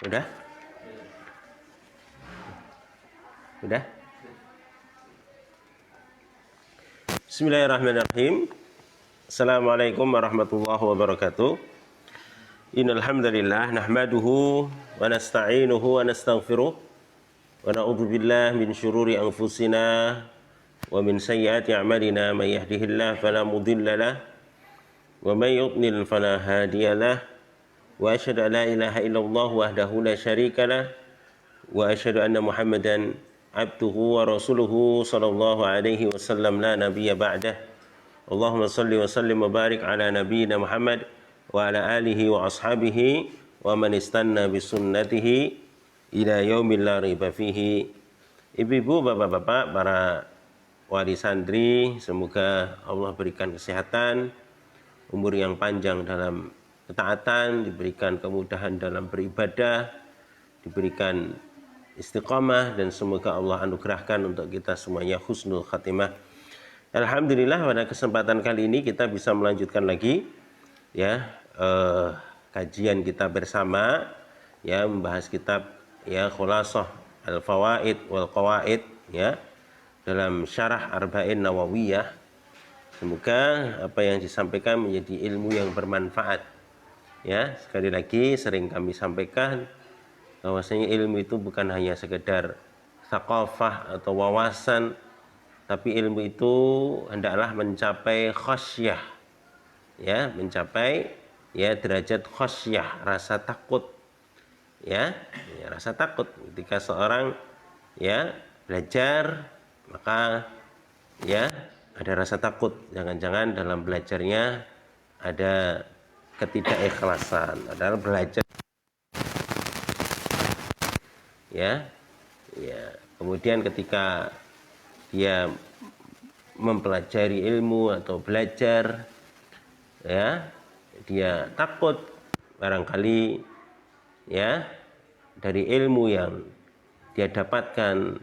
Udah? Udah? Bismillahirrahmanirrahim. Assalamualaikum warahmatullahi wabarakatuh. Innal hamdalillah nahmaduhu wa nasta'inuhu wa nastaghfiruh wa na'udzu billahi min syururi anfusina wa min sayyiati a'malina may yahdihillahu fala mudilla lahu wa may yudlil fala hadiya lahu wa asyhadu an la ilaha illallah wahdahu la syarika lah wa asyhadu anna Muhammadan abduhu wa rasuluhu sallallahu alaihi wasallam la nabiyya ba'dah. Allahumma salli wa sallim wa barik ala nabiyyina Muhammad wa ala alihi wa ashabihi wa man istanna bi sunnatihi ila yaumil la raiba fihi. Ibu-ibu, bapak-bapak, para wali santri, semoga Allah berikan kesehatan, umur yang panjang dalam ketaatan, diberikan kemudahan dalam beribadah, diberikan istiqamah, dan semoga Allah anugerahkan untuk kita semuanya husnul khatimah. Alhamdulillah, pada kesempatan kali ini kita bisa melanjutkan lagi kajian kita bersama, membahas kitab Khulasah Al-Fawaid wal Qawaid dalam Syarah Arba'in Nawawiyah. Semoga apa yang disampaikan menjadi ilmu yang bermanfaat. Sekali lagi sering kami sampaikan bahwasanya ilmu itu bukan hanya sekedar thaqafah atau wawasan, tapi ilmu itu hendaklah mencapai khasyah, mencapai derajat khasyah, rasa takut, rasa takut. Ketika seorang belajar, maka ada rasa takut, jangan-jangan dalam belajarnya ada ketidakikhlasan, adalah belajar kemudian ketika dia mempelajari ilmu atau belajar, dia takut barangkali dari ilmu yang dia dapatkan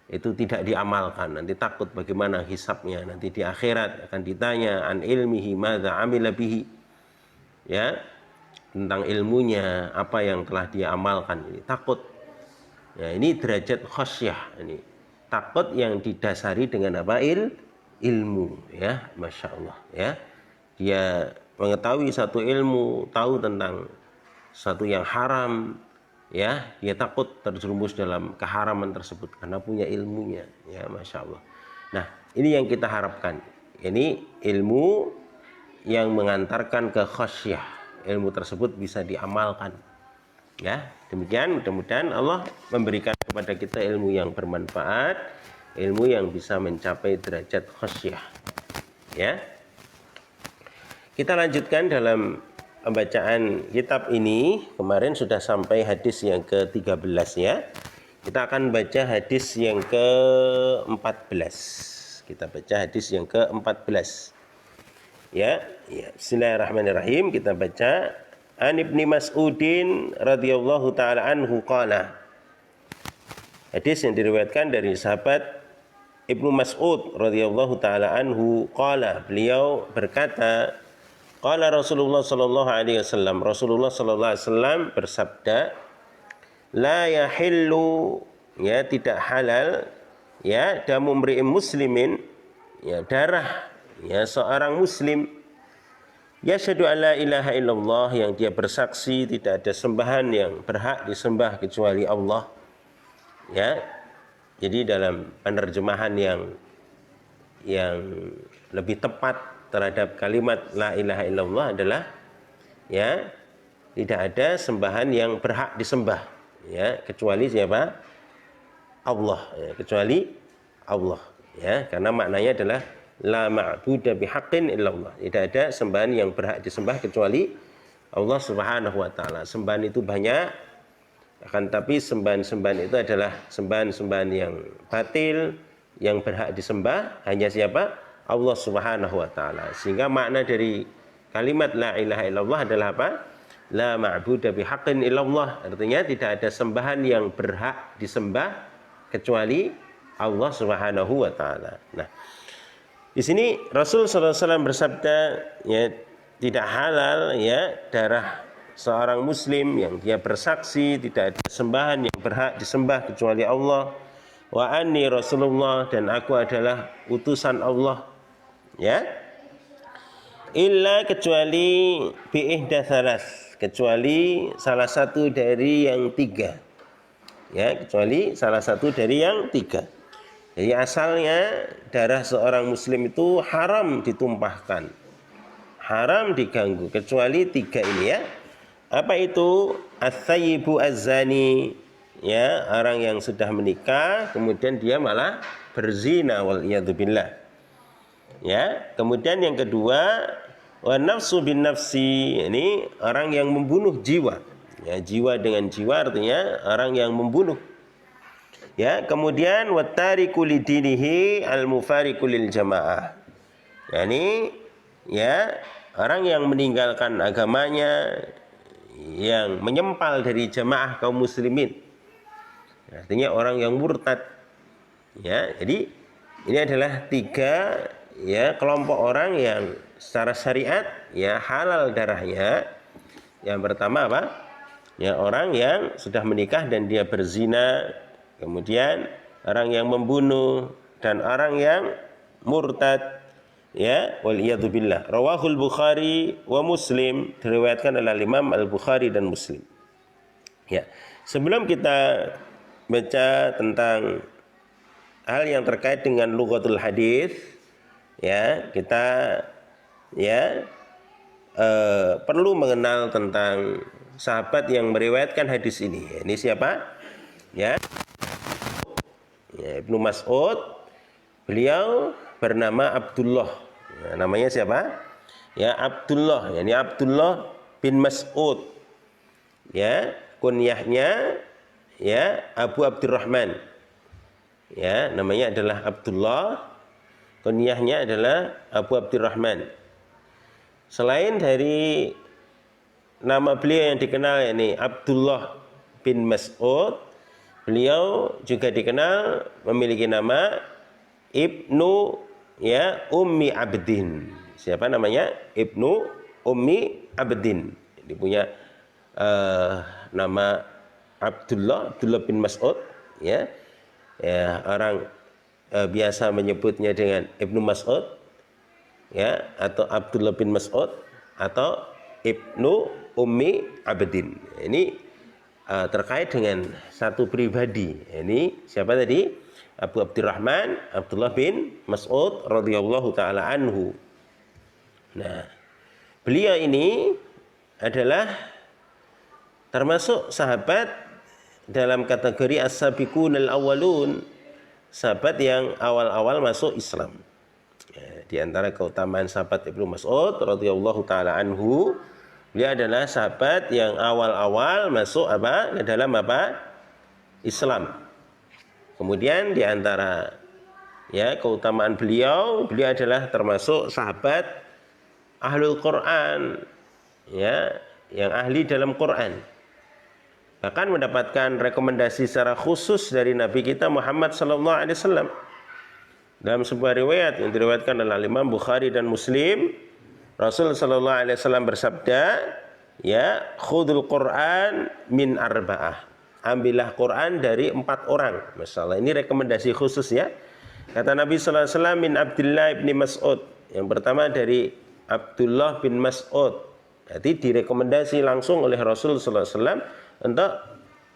itu tidak diamalkan, nanti takut bagaimana hisabnya, nanti di akhirat akan ditanya an ilmihi madza amila bihi, tentang ilmunya apa yang telah dia amalkan. Ini takut, ini derajat khasyah, ini takut yang didasari dengan apa? Ilmu, masya Allah, dia mengetahui satu ilmu, tahu tentang satu yang haram, dia takut terjerumus dalam keharaman tersebut karena punya ilmunya, masya Allah. Nah, ini yang kita harapkan, ini ilmu yang mengantarkan ke khasyah, ilmu tersebut bisa diamalkan. Demikian, mudah-mudahan Allah memberikan kepada kita ilmu yang bermanfaat, ilmu yang bisa mencapai derajat khasyah. Kita lanjutkan dalam pembacaan kitab ini. Kemarin sudah sampai hadis yang ke-13 Kita akan baca hadis yang ke-14. Kita baca hadis yang ke-14. Bismillahirrahmanirrahim. Kita baca An Ibni Mas'udin radhiyallahu ta'ala anhu qala. Hadis yang diriwayatkan dari sahabat Ibnu Mas'ud radhiyallahu ta'ala anhu qala. Beliau berkata, qala Rasulullah sallallahu alaihi wasallam. Rasulullah sallallahu alaihi wasallam bersabda, la yahillu, tidak halal, damu mri'in muslimin, darah seorang muslim, yashhadu an la ilaha illallah, yang dia bersaksi tidak ada sembahan yang berhak disembah kecuali Allah. Jadi dalam penerjemahan yang lebih tepat terhadap kalimat la ilaha illallah adalah tidak ada sembahan yang berhak disembah kecuali siapa? Allah, kecuali Allah, karena maknanya adalah la ma'budu bihaqqin illallah, tidak ada sembahan yang berhak disembah kecuali Allah Subhanahu wa taala. Sembahan itu banyak, akan tapi sembahan-sembahan itu adalah sembahan-sembahan yang batil, yang berhak disembah hanya siapa? Allah Subhanahu wa taala. Sehingga makna dari kalimat la ilaha illallah adalah apa? La ma'budu bihaqqin illallah, artinya tidak ada sembahan yang berhak disembah kecuali Allah Subhanahu wa taala. Nah, di sini Rasul sallallahu alaihi wasallam bersabda, tidak halal darah seorang muslim yang dia bersaksi tidak ada sembahan yang berhak disembah kecuali Allah, wa anni Rasulullah, dan aku adalah utusan Allah, ya. Illa, kecuali bi ihda tsalas, kecuali salah satu dari yang tiga, ya, kecuali salah satu dari yang tiga. Jadi asalnya darah seorang muslim itu haram ditumpahkan, haram diganggu, kecuali tiga ini, ya. Apa itu? As-sayyibu az-zani, ya, orang yang sudah menikah kemudian dia malah berzina, wal iyadzubillah. Ya, kemudian yang kedua, wa nafsu bin nafsi, ini orang yang membunuh jiwa. Ya, jiwa dengan jiwa artinya orang yang membunuh. Ya, kemudian wa tariku lidinihi al-mufariqu lil jamaah. Yani, ya, orang yang meninggalkan agamanya, yang menyempal dari jamaah kaum muslimin, artinya orang yang murtad, ya. Jadi ini adalah tiga, ya, kelompok orang yang secara syariat, ya, halal darahnya. Yang pertama apa? Ya, orang yang sudah menikah dan dia berzina, kemudian orang yang membunuh, dan orang yang murtad, ya, wal iyadzubillah. Rawahul Bukhari wa Muslim, diriwayatkan oleh Imam Al-Bukhari dan Muslim. Ya, sebelum kita baca tentang hal yang terkait dengan lughatul hadis, ya, kita, ya, perlu mengenal tentang sahabat yang meriwayatkan hadis ini. Ini siapa? Ya, Ibnu Mas'ud. Beliau bernama Abdullah. Ya, namanya siapa? Ya, Abdullah. Yani Abdullah bin Mas'ud. Ya, kunyahnya, ya, Abu Abdurrahman. Ya, namanya adalah Abdullah. Kunyahnya adalah Abu Abdurrahman. Selain dari nama beliau yang dikenal, yakni Abdullah bin Mas'ud, beliau juga dikenal memiliki nama Ibnu, ya, Ummi Abdin. Siapa namanya? Ibnu Ummi Abdin. Dia punya nama Abdullah bin Mas'ud, ya. Ya, orang biasa menyebutnya dengan Ibnu Mas'ud, ya, atau Abdullah bin Mas'ud, atau Ibnu Ummi Abdin. Ini terkait dengan satu pribadi. Ini siapa tadi? Abu Abdurrahman Abdullah bin Mas'ud radhiyallahu taala anhu. Nah, beliau ini adalah termasuk sahabat dalam kategori as-sabiqunal awwalun, sahabat yang awal-awal masuk Islam. Ya, di antara keutamaan sahabat Ibnu Mas'ud radhiyallahu taala anhu, beliau adalah sahabat yang awal-awal masuk apa? Dalam apa? Islam. Kemudian di antara, ya, keutamaan beliau adalah termasuk sahabat ahlul Quran, ya, yang ahli dalam Quran. Bahkan mendapatkan rekomendasi secara khusus dari Nabi kita Muhammad sallallahu alaihi wasallam. Dalam sebuah riwayat yang diriwayatkan oleh Imam Bukhari dan Muslim, Rasul sallallahu alaihi wasallam bersabda, ya, khudul Quran min arba'ah. Ambillah Quran dari 4 orang. Masalah ini rekomendasi khusus, ya. Kata Nabi sallallahu alaihi wasallam, min Abdullah bin Mas'ud. Yang pertama dari Abdullah bin Mas'ud. Jadi direkomendasi langsung oleh Rasul sallallahu alaihi wasallam untuk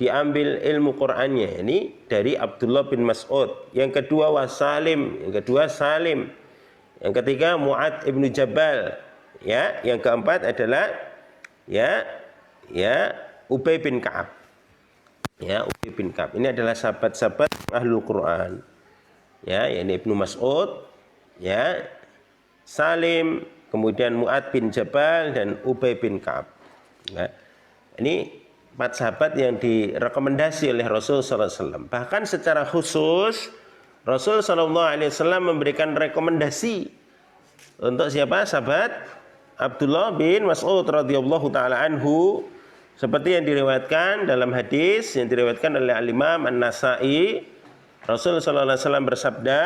diambil ilmu Qur'annya. Ini dari Abdullah bin Mas'ud. Yang kedua Salim. Yang kedua Salim. Yang ketiga Mu'ad ibnu Jabal. Ya, yang keempat adalah, ya, Ubay bin Ka'ab. Ya, Ubay bin Ka'ab. Ini adalah sahabat-sahabat ahlul Quran. Ya, ini Ibnu Mas'ud, ya, Salim, kemudian Mu'ad bin Jabal dan Ubay bin Ka'ab. Ya. Ini 4 sahabat yang direkomendasi oleh Rasul sallallahu alaihi wasallam. Bahkan secara khusus Rasul sallallahu alaihi wasallam memberikan rekomendasi untuk siapa? Sahabat Abdullah bin Mas'ud radhiyallahu taala anhu, seperti yang diriwayatkan dalam hadis yang diriwayatkan oleh Al-Imam An-Nasa'i. Rasul sallallahu alaihi wasallam bersabda,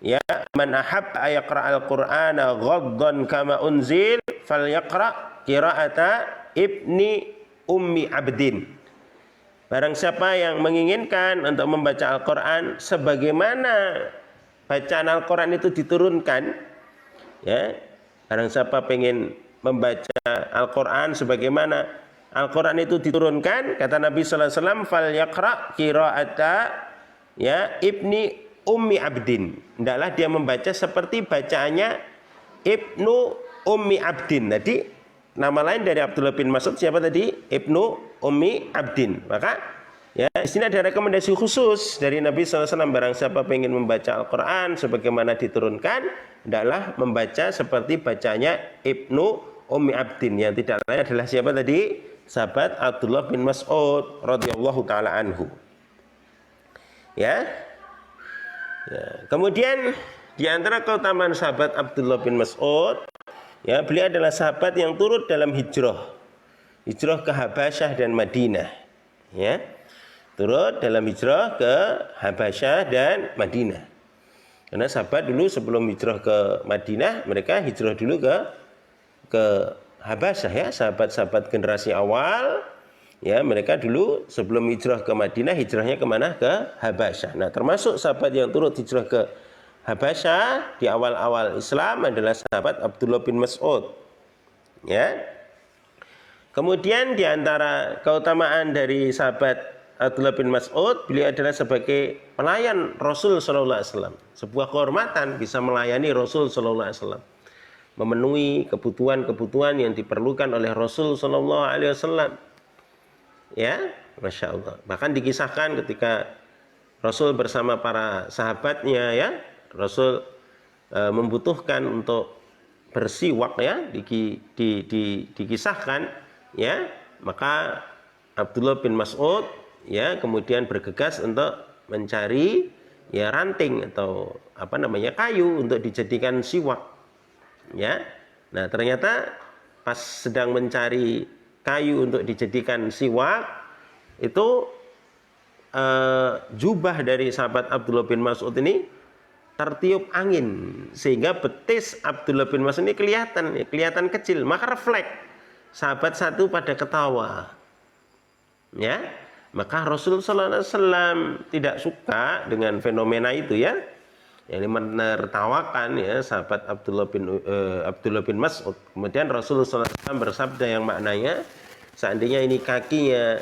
ya, man ahabba ayaqra al-Qur'ana ghaddan kama unzil falyaqra qira'ata ibni ummi abdin. Barang siapa yang menginginkan untuk membaca Al-Quran sebagaimana bacaan Al-Quran itu diturunkan, ya, barang siapa pengen membaca Al-Quran sebagaimana Al-Quran itu diturunkan, kata Nabi sallallahu alaihi wasallam, fal yaqra qira'ata ya ibni ummi abdin. Hendaklah dia membaca seperti bacaannya ibnu ummi abdin. Tadi nama lain dari Abdullah bin Mas'ud siapa tadi? Ibnu ummi abdin. Maka ya, di sini ada rekomendasi khusus dari Nabi sallallahu alaihi wasallam, barang siapa ingin membaca Al-Quran sebagaimana diturunkan, hendaklah membaca seperti bacanya ibnu ummi abdin, yang tidak lain adalah siapa tadi? Sahabat Abdullah bin Mas'ud radhiyallahu taala anhu. Ya. Kemudian di antara keutamaan sahabat Abdullah bin Mas'ud, ya, beliau adalah sahabat yang turut dalam hijrah ke Habasyah dan Madinah, ya. Turut dalam hijrah ke Habasyah dan Madinah. Karena sahabat dulu sebelum hijrah ke Madinah, mereka hijrah dulu ke Habasyah, ya, sahabat-sahabat generasi awal, ya, mereka dulu sebelum hijrah ke Madinah, hijrahnya kemana? Ke Habasyah. Nah, termasuk sahabat yang turut hijrah ke Habasyah di awal-awal Islam adalah sahabat Abdullah bin Mas'ud, ya. Kemudian di antara keutamaan dari sahabat Abdullah bin Mas'ud, beliau adalah sebagai pelayan Rasul sallallahu alaihi wasallam. Sebuah kehormatan bisa melayani Rasul sallallahu alaihi wasallam, memenuhi kebutuhan-kebutuhan yang diperlukan oleh Rasul sallallahu alaihi wasallam. Ya, Masya Allah. Bahkan dikisahkan ketika Rasul bersama para sahabatnya, ya, Rasul membutuhkan untuk bersiwak, ya, dikisahkan, ya, maka Abdullah bin Mas'ud, ya, kemudian bergegas untuk mencari, ya, ranting atau apa namanya, kayu untuk dijadikan siwak, ya. Nah, ternyata pas sedang mencari kayu untuk dijadikan siwak, itu jubah dari sahabat Abdullah bin Mas'ud ini tertiup angin, sehingga betis Abdullah bin Mas'ud ini kelihatan kecil, maka refleks sahabat satu pada ketawa, ya. Maka Rasulullah SAW tidak suka dengan fenomena itu, ya, yang menertawakan, ya, sahabat Abdullah bin Mas'ud. Kemudian Rasulullah SAW bersabda yang maknanya, seandainya ini kakinya,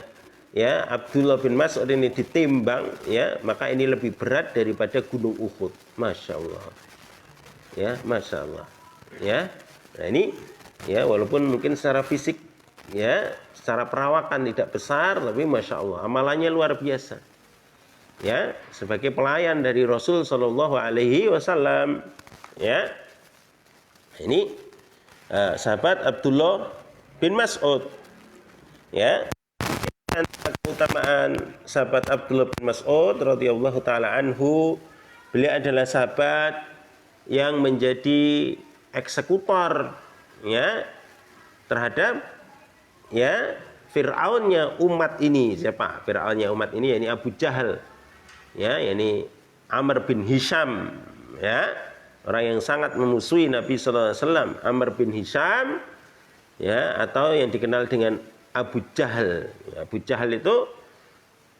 ya, Abdullah bin Mas'ud ini ditimbang, ya, maka ini lebih berat daripada gunung Uhud. Masya Allah, ya, Masya Allah, ya. Nah, ini, ya, walaupun mungkin secara fisik, ya, secara perawakan tidak besar, tapi Masya Allah amalannya luar biasa, ya, sebagai pelayan dari Rasul Shallallahu Alaihi Wasallam, ya. Ini sahabat Abdullah bin Mas'ud, ya. Keutamaan sahabat Abdullah bin Mas'ud radhiyallahu taala anhu, beliau adalah sahabat yang menjadi eksekutor, ya, terhadap, ya, Fir'aunnya umat ini. Siapa Fir'aunnya umat ini? Yani Abu Jahal, ya, yani Amr bin Hisham, ya, orang yang sangat memusuhi Nabi sallallahu alaihi wasallam, Amr bin Hisham, ya, atau yang dikenal dengan Abu Jahal. Abu Jahal itu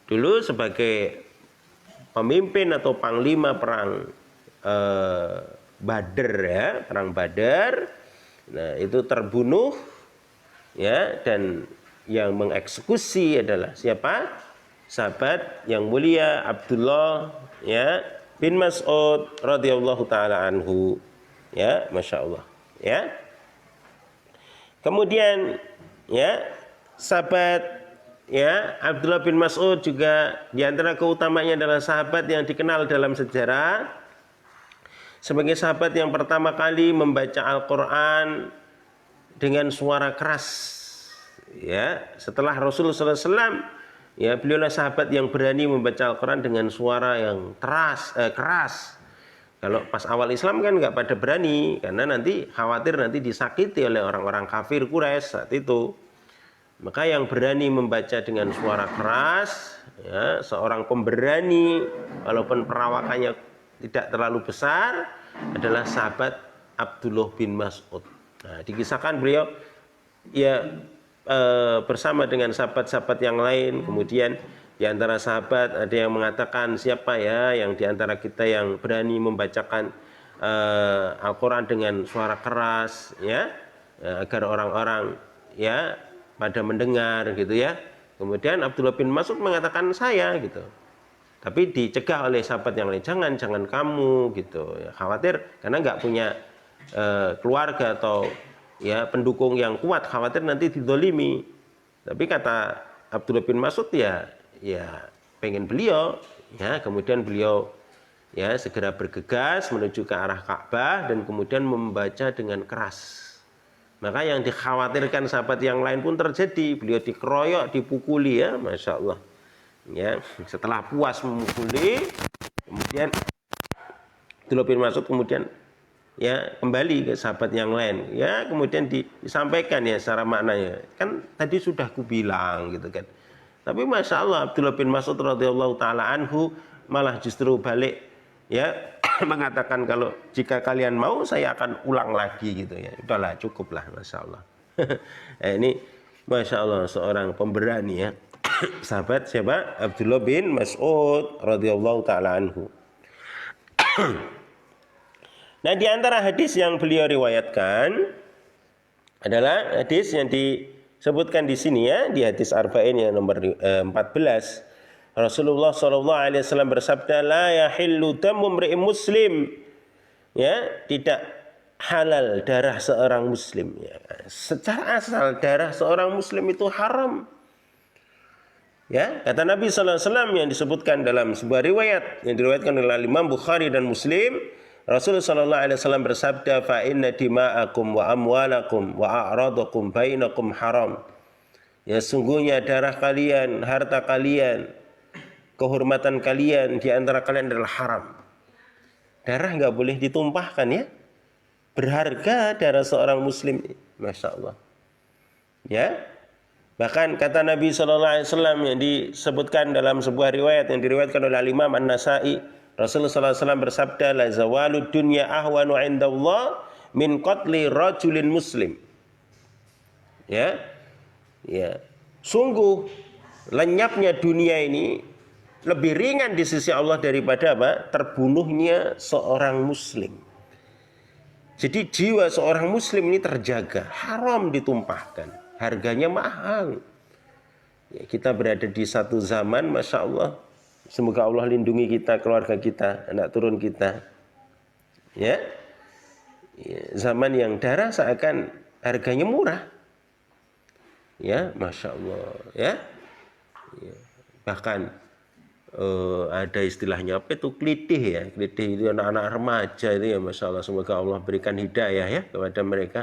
dulu sebagai pemimpin atau panglima perang Badar, ya, perang Badar. Nah, itu terbunuh, ya, dan yang mengeksekusi adalah siapa? Sahabat yang mulia Abdullah, ya, bin Mas'ud radhiyallahu taala anhu, ya, Masya Allah, ya. Kemudian, ya, sahabat, ya, Abdullah bin Mas'ud juga di antara keutamanya adalah sahabat yang dikenal dalam sejarah sebagai sahabat yang pertama kali membaca Al-Quran dengan suara keras, ya, setelah Rasulullah SAW, ya, beliaulah sahabat yang berani membaca Al-Quran dengan suara yang keras. Kalau pas awal Islam kan nggak pada berani, karena nanti khawatir nanti disakiti oleh orang-orang kafir Quraisy saat itu. Maka yang berani membaca dengan suara keras, ya, seorang pemberani walaupun perawakannya tidak terlalu besar, adalah sahabat Abdullah bin Mas'ud. Nah, dikisahkan beliau, ya, bersama dengan sahabat-sahabat yang lain. Kemudian di antara sahabat ada yang mengatakan, siapa ya yang di antara kita yang berani membacakan Al-Quran dengan suara keras, ya, agar orang-orang ya pada mendengar gitu ya. Kemudian Abdullah bin Mas'ud mengatakan saya gitu. Tapi dicegah oleh sahabat yang lain, jangan kamu gitu. Ya, khawatir karena nggak punya keluarga atau ya pendukung yang kuat, khawatir nanti didolimi. Tapi kata Abdullah bin Mas'ud ya pengen beliau ya, kemudian beliau ya segera bergegas menuju ke arah Ka'bah dan kemudian membaca dengan keras. Maka yang dikhawatirkan sahabat yang lain pun terjadi, beliau dikeroyok, dipukuli ya, Masya Allah. Ya, setelah puas memukuli, kemudian Abdullah bin Mas'ud kemudian ya kembali ke sahabat yang lain. Ya, kemudian disampaikan ya secara maknanya. Kan tadi sudah kubilang gitu kan. Tapi Masya Allah Abdullah bin Mas'ud radhiyallahu taala anhu malah justru balik ya mengatakan kalau jika kalian mau saya akan ulang lagi gitu ya. Udahlah cukuplah, Masya Allah. Ini Masya Allah seorang pemberani ya. Sahabat siapa? Abdullah bin Mas'ud radhiyallahu taala anhu. Nah, di antara hadis yang beliau riwayatkan adalah hadis yang disebutkan di sini ya, di hadis Arba'in yang nomor 14. Rasulullah SAW bersabda, la yahillu damu imri'in muslim. Ya, tidak halal darah seorang muslim ya. Secara asal darah seorang muslim itu haram. Ya, kata Nabi SAW yang disebutkan dalam sebuah riwayat yang diriwayatkan oleh Imam Bukhari dan Muslim, Rasulullah SAW bersabda, fa inna dima'akum wa amwalakum wa a'radakum bainakum haram. Ya, sungguhnya darah kalian, harta kalian, kehormatan kalian di antara kalian adalah haram. Darah nggak boleh ditumpahkan ya. Berharga darah seorang muslim, Masya Allah. Ya. Bahkan kata Nabi SAW yang disebutkan dalam sebuah riwayat yang diriwayatkan oleh Imam An-Nasa'i, Rasulullah SAW bersabda, la zawalud dunya ahwanu indallah min qatli rajulin muslim. Ya. Ya. Sungguh lenyapnya dunia ini lebih ringan di sisi Allah daripada apa? Terbunuhnya seorang muslim. Jadi jiwa seorang muslim ini terjaga, haram ditumpahkan. Harganya mahal. Ya, kita berada di satu zaman, Masya Allah. Semoga Allah lindungi kita, keluarga kita, anak turun kita. Ya, zaman yang darah seakan harganya murah. Ya, Masya Allah. Ya, bahkan ada istilahnya apa itu klitih ya. Klitih itu anak-anak remaja itu ya, Masya Allah. Semoga Allah berikan hidayah ya kepada mereka.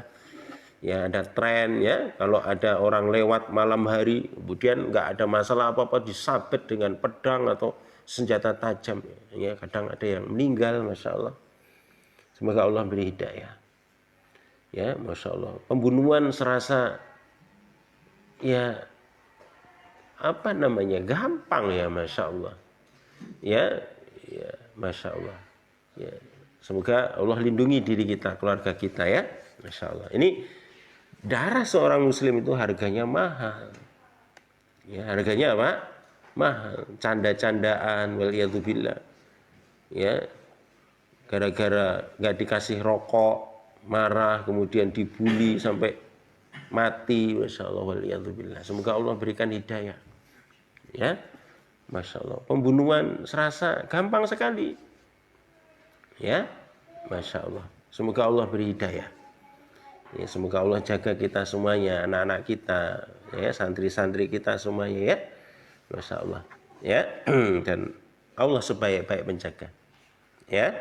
Ya, ada tren ya, kalau ada orang lewat malam hari kemudian nggak ada masalah apa-apa disabet dengan pedang atau senjata tajam ya, kadang ada yang meninggal, Masya Allah. Semoga Allah beri hidayah ya, Masya Allah. Pembunuhan serasa ya apa namanya gampang ya, Masya Allah ya, ya Masya Allah ya. Semoga Allah lindungi diri kita, keluarga kita ya, Masya Allah. Ini darah seorang muslim itu harganya mahal. Ya, harganya apa? Mahal. Canda-candaan waliyadzubillah. Ya. Gara-gara enggak dikasih rokok, marah, kemudian dibully sampai mati, masyaallah waliyadzubillah. Semoga Allah berikan hidayah. Ya. Masya Allah. Pembunuhan serasa gampang sekali. Ya. Masya Allah. Semoga Allah beri hidayah. Ya, semoga Allah jaga kita semuanya, anak-anak kita, ya, santri-santri kita semuanya ya, Masya Allah, ya, dan Allah sebaik-baik penjaga, ya.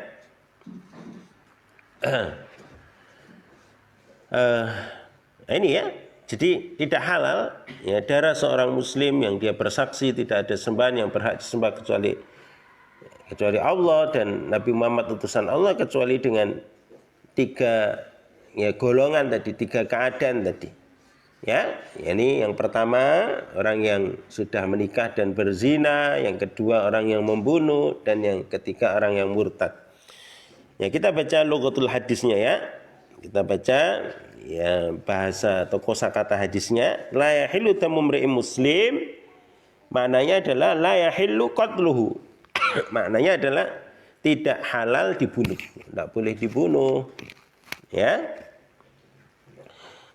Ini ya, jadi tidak halal ya darah seorang muslim yang dia bersaksi tidak ada sembahan yang berhak disembah kecuali Allah dan Nabi Muhammad utusan Allah, kecuali dengan tiga ya golongan tadi, tiga keadaan tadi ya. Ini yang pertama orang yang sudah menikah dan berzina, yang kedua orang yang membunuh, dan yang ketiga orang yang murtad. Ya, kita baca lughatul hadisnya ya. Kita baca ya bahasa atau kosakata hadisnya, la yahillu damu mri'in muslim, maknanya adalah la yahillu qatluhu. Maknanya adalah tidak halal dibunuh, tidak boleh dibunuh. Ya.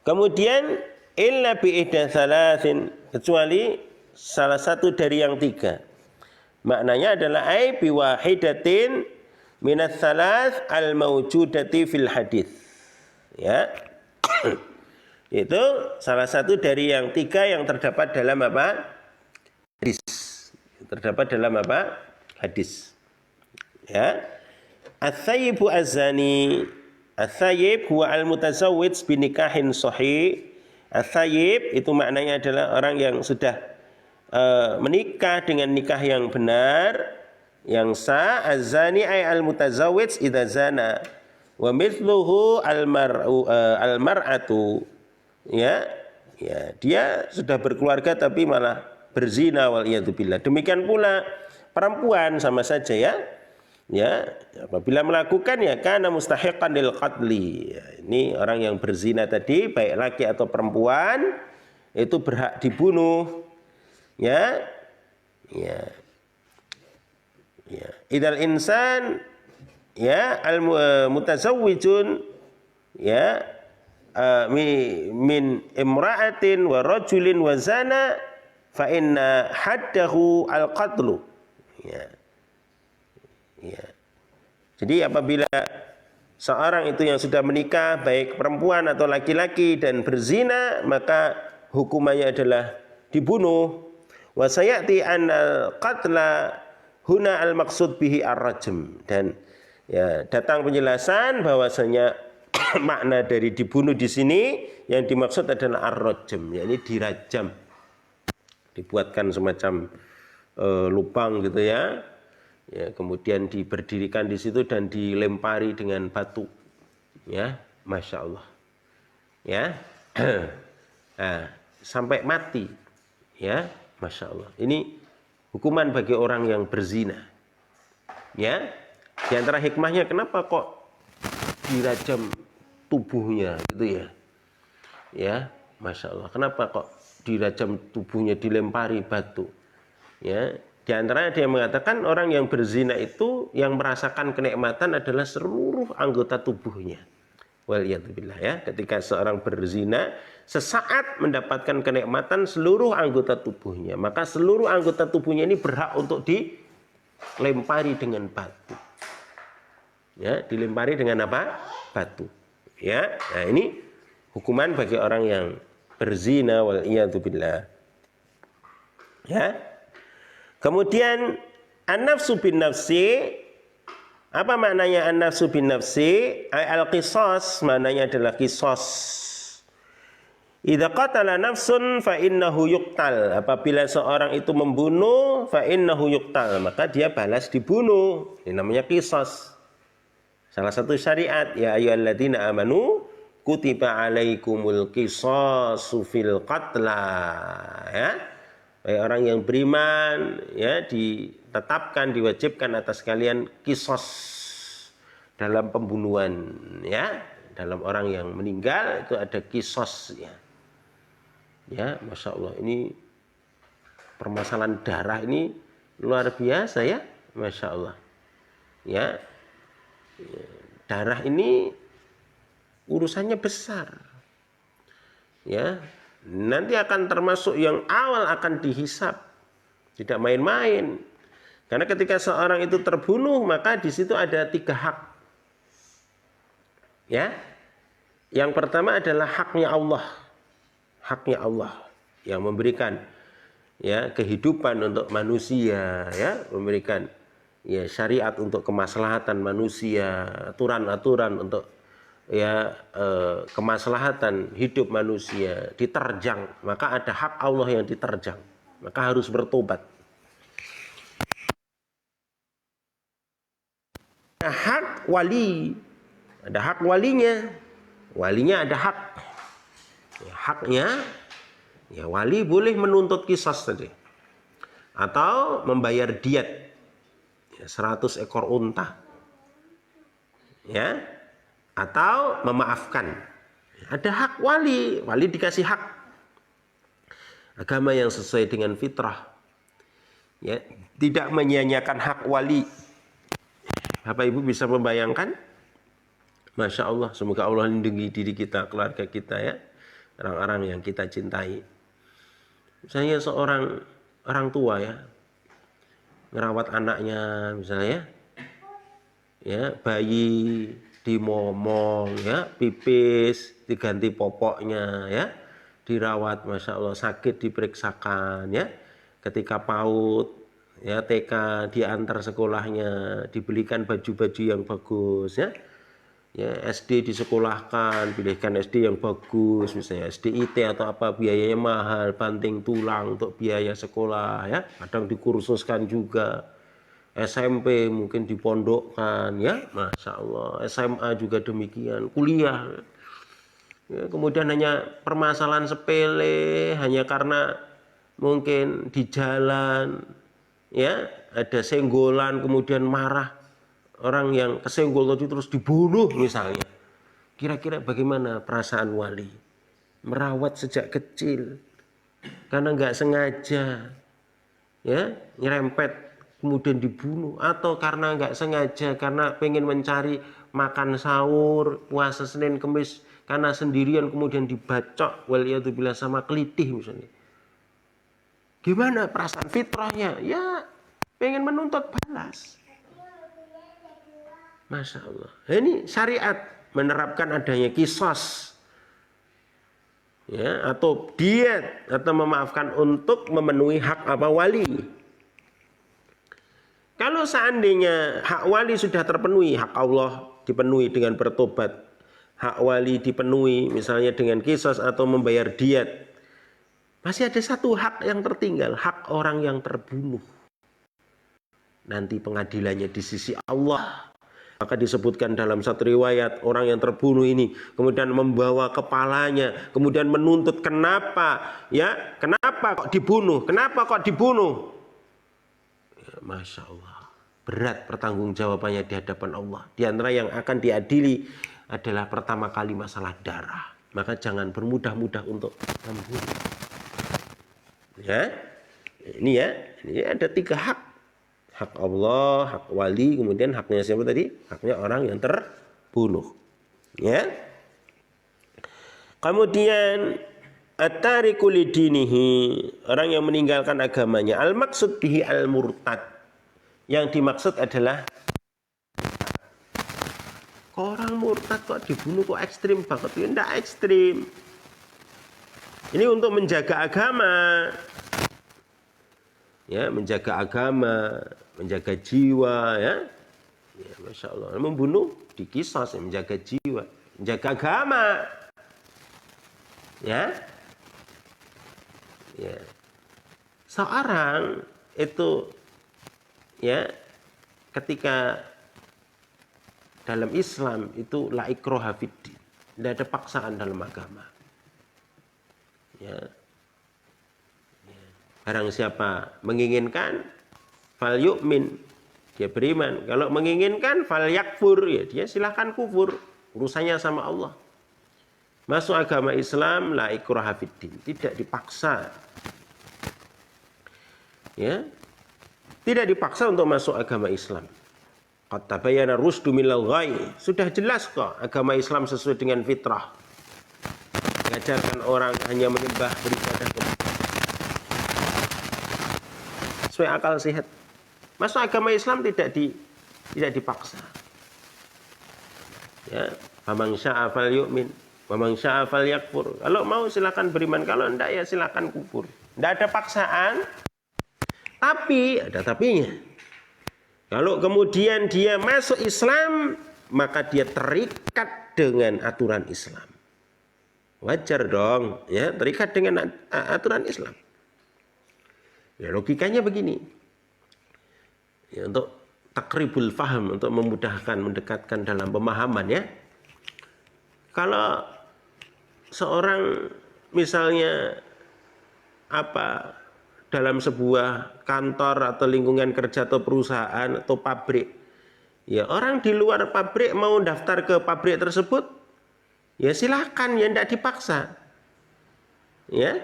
Kemudian illa bi ihda salasin, kecuali salah satu dari yang tiga. Maknanya adalah ai bi wahidatin minas salas al mawjudati fil hadis. Ya. Itu salah satu dari yang tiga yang terdapat dalam apa? Hadis. Terdapat dalam apa? Hadis. Ya. Ats-tsayyibu az-zani. Ats-tsayyib huwa al-mutazawwij bi nikahin sahih. Ats-tsayyib itu maknanya adalah orang yang sudah menikah dengan nikah yang benar, yang sah. Az-zani ay al-mutazawwij idza zana. Wa mithluhu al-mar'atu. Ya, dia sudah berkeluarga tapi malah berzina wal iyadzubillah. Demikian pula perempuan sama saja ya. Ya, apabila melakukan ya kana mustahiqan lil qatli. Ya, ini orang yang berzina tadi baik laki atau perempuan itu berhak dibunuh. Ya. Ya. Ya, idal insan ya al mutazawwijun ya min imra'atin wa rajulin wa zana fa inna haddahu al qatlu. Ya. Ya. Jadi apabila seorang itu yang sudah menikah baik perempuan atau laki-laki dan berzina, maka hukumannya adalah dibunuh. Wa sayati anal qatla huna al maqsud bihi ar-rajm, dan ya datang penjelasan bahwasanya makna dari dibunuh di sini yang dimaksud adalah ar-rajm, yakni dirajam. Dibuatkan semacam lubang gitu ya. Ya, kemudian diberdirikan di situ dan dilempari dengan batu. Ya, Masya Allah. Ya. Nah, sampai mati. Ya, Masya Allah. Ini hukuman bagi orang yang berzina. Ya. Di antara hikmahnya kenapa kok dirajam tubuhnya gitu ya. Ya, Masya Allah. Kenapa kok dirajam tubuhnya, dilempari batu? Ya. Di antara ada yang mengatakan orang yang berzina itu yang merasakan kenikmatan adalah seluruh anggota tubuhnya. Waliyadzubillah ya. Ketika seorang berzina, sesaat mendapatkan kenikmatan seluruh anggota tubuhnya. Maka seluruh anggota tubuhnya ini berhak untuk dilempari dengan batu. Ya, dilempari dengan apa? Batu. Ya. Nah, ini hukuman bagi orang yang berzina waliyadzubillah. Ya. Kemudian an-nafsu bin nafsi, apa maknanya an-nafsu bin nafsi? Al-qisas, maknanya adalah qisas. Idza qatala nafsun fa innahu yuqtal. Apabila seorang itu membunuh fa innahu yuqtal, maka dia balas dibunuh. Ini namanya qisas. Salah satu syariat, ya ayyuhalladzina amanu kutiba alaikumul qisasu fil qatla. Ya. Orang yang beriman ya ditetapkan, diwajibkan atas kalian kisos dalam pembunuhan ya. Dalam orang yang meninggal itu ada kisos ya. Ya, Masya Allah, ini permasalahan darah ini luar biasa ya, Masya Allah. Ya. Darah ini urusannya besar. Ya. Nanti akan termasuk yang awal akan dihisab, tidak main-main. Karena ketika seorang itu terbunuh, maka di situ ada 3 hak. Ya, yang pertama adalah haknya Allah yang memberikan ya kehidupan untuk manusia, ya memberikan ya syariat untuk kemaslahatan manusia, aturan-aturan untuk ya kemaslahatan hidup manusia diterjang, maka ada hak Allah yang diterjang, maka harus bertobat. Ada hak wali, ada hak walinya ada hak ya, haknya ya wali boleh menuntut qisas tadi atau membayar diat ya, 100 ekor unta ya. atau memaafkan. Ada hak wali, wali dikasih hak. Agama yang sesuai dengan fitrah. Ya, tidak menyia-nyiakan hak wali. Bapak Ibu bisa membayangkan? Masya Allah, semoga Allah lindungi diri kita, keluarga kita ya. Orang-orang yang kita cintai. Misalnya seorang orang tua ya, ngerawat anaknya misalnya ya, bayi dimomong ya, pipis diganti popoknya ya, dirawat, Masya Allah, sakit diperiksakan ya, ketika PAUD ya, TK diantar sekolahnya, dibelikan baju-baju yang bagus ya, ya SD disekolahkan, pilihkan SD yang bagus, misalnya SDIT atau apa, biayanya mahal, banting tulang untuk biaya sekolah ya, kadang dikursuskan juga. SMP mungkin dipondokkan ya, Masya Allah. SMA juga demikian, kuliah ya, kemudian hanya permasalahan sepele, hanya karena mungkin di jalan ya ada senggolan, kemudian marah, orang yang kesenggol tadi terus dibunuh misalnya. Kira-kira bagaimana perasaan wali? Merawat sejak kecil karena nggak sengaja ya, nyerempet kemudian dibunuh, atau karena nggak sengaja karena pengen mencari makan sahur puasa Senin Kemis, karena sendirian kemudian dibacok waliyadzubillah sama kelitih misalnya. Gimana perasaan fitrahnya? Ya pengen menuntut balas. Masya Allah. Ini syariat menerapkan adanya kisos ya, atau diet atau memaafkan untuk memenuhi hak apa wali. Kalau seandainya hak wali sudah terpenuhi, hak Allah dipenuhi dengan bertobat, hak wali dipenuhi misalnya dengan kisos atau membayar diet, masih ada satu hak yang tertinggal, hak orang yang terbunuh. Nanti pengadilannya di sisi Allah. Maka disebutkan dalam satu riwayat, orang yang terbunuh ini kemudian membawa kepalanya, kemudian menuntut kenapa ya, kenapa kok dibunuh, kenapa kok dibunuh. Ya, Masya Allah, berat pertanggungjawabannya di hadapan Allah. Di antara yang akan diadili adalah pertama kali masalah darah. Maka jangan bermudah-mudah untuk membunuh. Ya, ini ada 3 hak. Hak Allah, hak wali, kemudian haknya siapa tadi? Haknya orang yang terbunuh. Ya. Kemudian at-tariku lidinihi, orang yang meninggalkan agamanya. Al-maksud bihi al-murtad. Yang dimaksud adalah orang murtad kok dibunuh, kok ekstrim banget. Ya enggak ekstrim. Ini untuk menjaga agama. Ya, menjaga agama, menjaga jiwa ya. Ya, Masya Allah, membunuh dikisos, ya, menjaga jiwa, menjaga agama. Ya. Ya. Seorang itu ya, ketika dalam Islam itu la ikraha fiddin, tidak ada paksaan dalam agama. Ya. Barang siapa menginginkan fal yu'min, dia beriman. Kalau menginginkan fal yakfur, ya dia silahkan kufur, urusannya sama Allah. Masuk agama Islam la ikraha fiddin, tidak dipaksa. Ya. Tidak dipaksa untuk masuk agama Islam. Qad tabayyana rusdu minal ghayy, sudah jelas kok agama Islam sesuai dengan fitrah. Mengajarkan orang hanya menyembah, beribadah kepada sesuai akal sehat. Masuk agama Islam tidak dipaksa. Ya, faman syaa fal yu'min, faman syaa fal yakfur. Kalau mau silakan beriman, kalau enggak ya silakan kufur. Enggak ada paksaan. Tapi ada tapinya. Kalau kemudian dia masuk Islam, maka dia terikat dengan aturan Islam. Wajar dong, ya, terikat dengan aturan Islam. Ya, logikanya begini. Ya, untuk takribul faham, untuk memudahkan, mendekatkan dalam pemahaman ya. Kalau seorang misalnya dalam sebuah kantor atau lingkungan kerja atau perusahaan atau pabrik Ya, orang di luar pabrik mau daftar ke pabrik tersebut, ya silahkan, ya tidak dipaksa. Ya,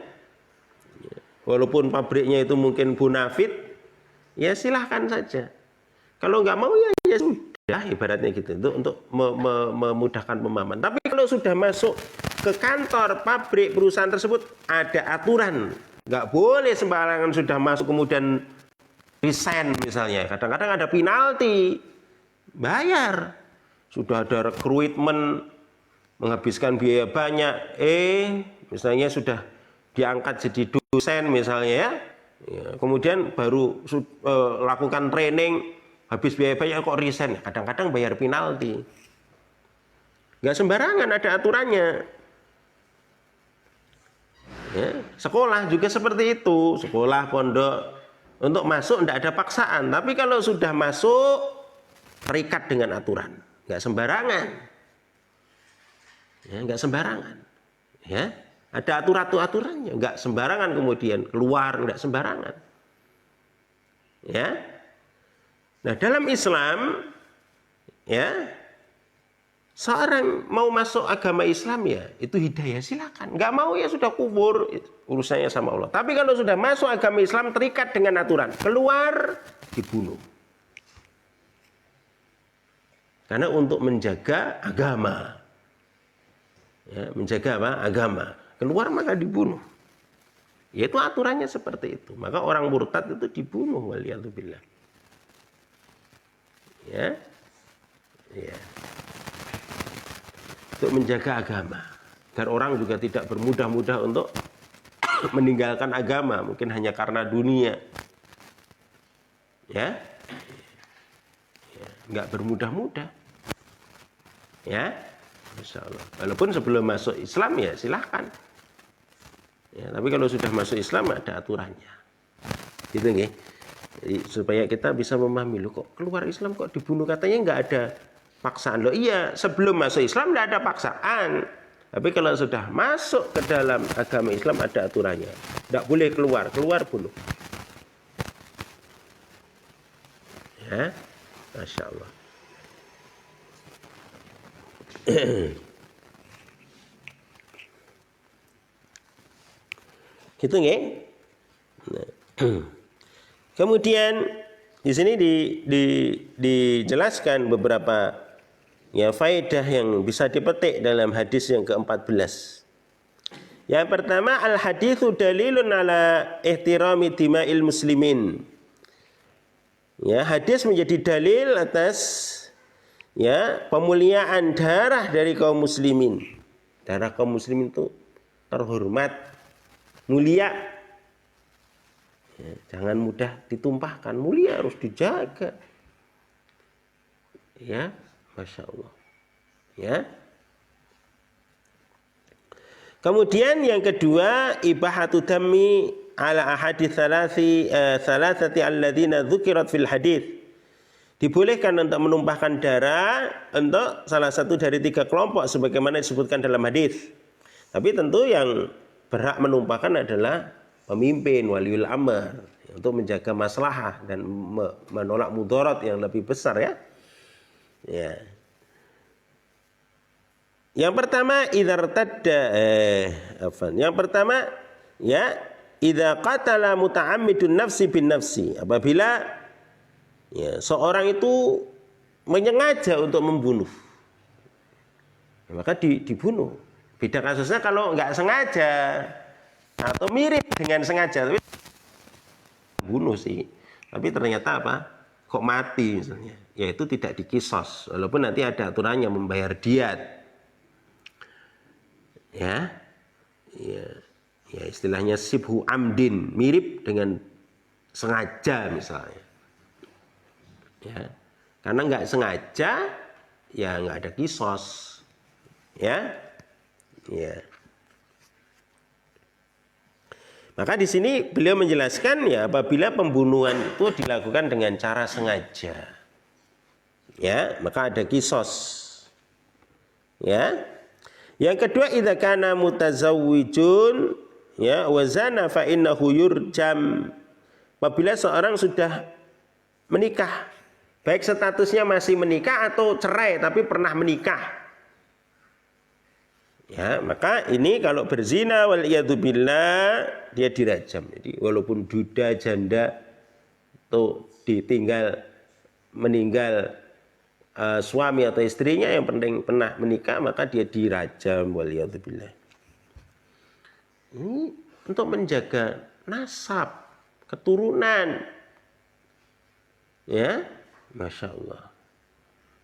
walaupun pabriknya itu mungkin bonafit, ya silahkan saja. Kalau nggak mau ya sudah, ibaratnya gitu, untuk memudahkan pemahaman. Tapi kalau sudah masuk ke kantor pabrik perusahaan tersebut, ada aturan, nggak boleh sembarangan sudah masuk kemudian resign misalnya. Kadang-kadang ada penalti, bayar. Sudah ada rekrutmen, menghabiskan biaya banyak, misalnya sudah diangkat jadi dosen misalnya ya, kemudian baru lakukan training, habis biaya banyak kok resign. Kadang-kadang bayar penalti. Nggak sembarangan, ada aturannya. Ya, sekolah juga seperti itu, sekolah, pondok, untuk masuk tidak ada paksaan. Tapi kalau sudah masuk, terikat dengan aturan, nggak sembarangan. Ya, nggak sembarangan. Ya, ada aturannya, nggak sembarangan kemudian keluar, nggak sembarangan. Ya, nah dalam Islam, ya, seorang mau masuk agama Islam ya itu hidayah, silakan. Nggak mau ya sudah kubur, urusannya sama Allah. Tapi kalau sudah masuk agama Islam terikat dengan aturan, keluar dibunuh. Karena untuk menjaga agama, ya, menjaga apa? Agama. Keluar maka dibunuh. Yaitu aturannya seperti itu. Maka orang murtad itu dibunuh, waliyadzubillah. Ya, ya. Untuk menjaga agama, agar orang juga tidak bermudah-mudah untuk meninggalkan agama, mungkin hanya karena dunia. Ya, nggak bermudah-mudah. Ya, Insya Allah. Walaupun sebelum masuk Islam ya silahkan. Ya, tapi kalau sudah masuk Islam ada aturannya. Gitu nggih. Jadi supaya kita bisa memahami, loh kok keluar Islam kok dibunuh, katanya nggak ada paksaan. Loh iya, sebelum masuk Islam nggak ada paksaan. Tapi kalau sudah masuk ke dalam agama Islam ada aturannya. Nggak boleh keluar bunuh. Ya, Masya Allah. Gitu nggih. Nah. Kemudian di sini dijelaskan beberapa ya faedah yang bisa dipetik dalam hadis yang ke-14. Yang pertama, al haditsu dalilun ala ihtirami dima'il muslimin. Ya, hadis menjadi dalil atas ya pemuliaan darah dari kaum muslimin. Darah kaum muslimin itu terhormat, mulia. Ya, jangan mudah ditumpahkan, mulia, harus dijaga. Ya, Masya Allah. Ya. Kemudian yang kedua, ibahatu dammi ala ahadits salasati alladzina dzukirat fil hadits. Dibolehkan untuk menumpahkan darah untuk salah satu dari 3 kelompok sebagaimana disebutkan dalam hadis. Tapi tentu yang berhak menumpahkan adalah pemimpin, waliul amr, untuk menjaga maslahah dan menolak mudarat yang lebih besar ya. Ya. Yang pertama Yang pertama ya, idza qatala muta'ammidun nafsi bin nafsi. Apabila ya, seorang itu menyengaja untuk membunuh, maka dibunuh. Beda kasusnya kalau nggak sengaja atau mirip dengan sengaja, tapi bunuh sih. Tapi ternyata apa? Kok mati misalnya. Ya itu tidak dikisos, walaupun nanti ada aturannya membayar diat. Ya, ya istilahnya sibhu amdin, mirip dengan sengaja misalnya. Ya, karena nggak sengaja, ya nggak ada kisos. Ya, ya. Maka di sini beliau menjelaskan ya apabila pembunuhan itu dilakukan dengan cara sengaja, ya maka ada kisos. Ya. Yang kedua, idza kana mutazawwijun ya wa zana fa innahu yurjam. Apabila seorang sudah menikah Baik statusnya masih menikah atau cerai tapi pernah menikah. Ya, maka ini kalau berzina waliyadzubillah dia dirajam. Jadi walaupun duda janda atau ditinggal meninggal suami atau istrinya, yang penting pernah menikah, maka dia dirajam waliyadzubillah. Ini untuk menjaga nasab, keturunan. Ya, Masya Allah.